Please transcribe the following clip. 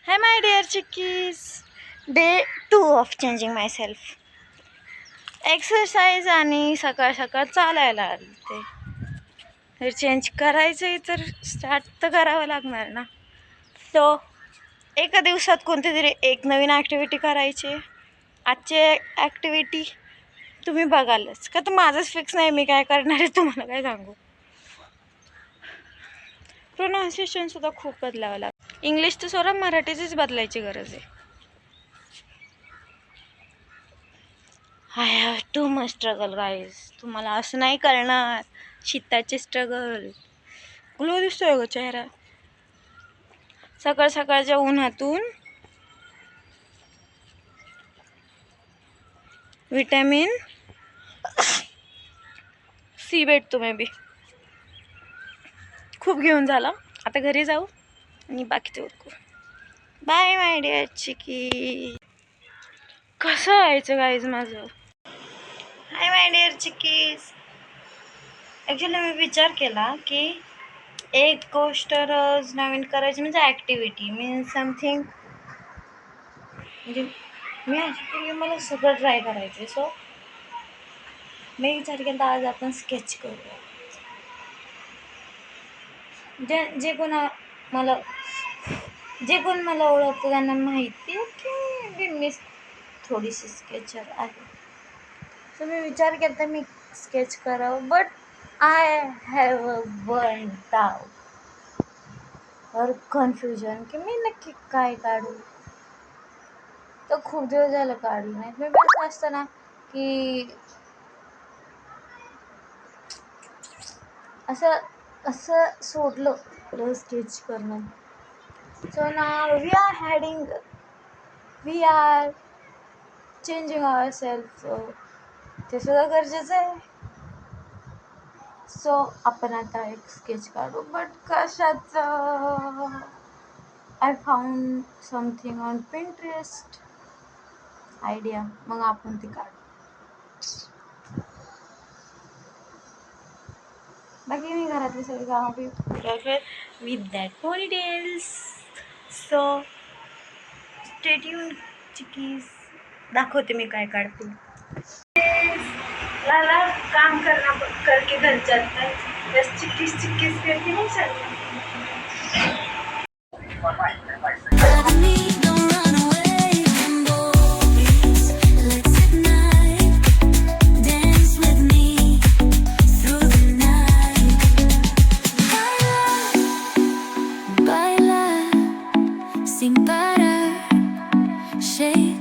Hi my dear chickies. Day 2 of changing myself. Exercise आणि सकाळ सकाळ चालायला आले ते चेंज करायचंय तर स्टार्ट तर करावं लागणार ना. सो एका दिवसात कोणती तरी एक नवीन ॲक्टिव्हिटी करायची. आजची ॲक्टिव्हिटी तुम्ही बघालच का, तर माझंच फिक्स नाही मी काय करणार आहे तुम्हाला काय सांगू. प्रोनाऊन्सिएशन सुद्धा खूप बदलावं लागतं. इंग्लिश तर सोडा, मराठीचीच बदलायची गरज आहे. I have too much struggle guys. तुम्हाला असं नाही कळणार. शीताचे स्ट्रगल. ग्लो दिसतोय ग चेहरा. सकाळ सकाळच्या उन्हातून विटॅमिन सी भेटतो मे बी. खूप घेऊन झाला. आता घरी जाऊ आणि बाकीचे उरकू. बाय माय डिअर चिकी. कसं व्हायचं गाईज माझं. Hi my dear चिकीज. ॲक्च्युली मी विचार केला की एक गोष्ट रोज नवीन करायची म्हणजे ॲक्टिव्हिटी मीन्स समथिंग. म्हणजे मी ॲक्च्युली मला सगळं ट्राय करायचं आहे. सो मी विचार केला आज आपण स्केच करूया. जे कोण मला ओळखतं त्यांना माहिती आहे की मी थोडीशी स्केचर आहे. सो मी विचार केला तर मी स्केच करावं. But I have a one doubt और कन्फ्युजन की मी नक्की काय काढू. तर खूप दिवस झालं काढलं नाही. मी असं असतं ना की असं सोडलं स्केच करणं. So now we are changing our self. ते सुद्धा गरजेचं आहे. सो आपण आता एक स्केच काढू. बट कशाचं. I found something on Pinterest idea. मग आपण ती काढू. बाकी मी घरातली सगळी कामं with that ponytails. So stay tuned chickies. दाखवते मी काय काढते. लाला काम करके घर चलता है, बस चिक्कीस करके नहीं चलता. Sin parar, shake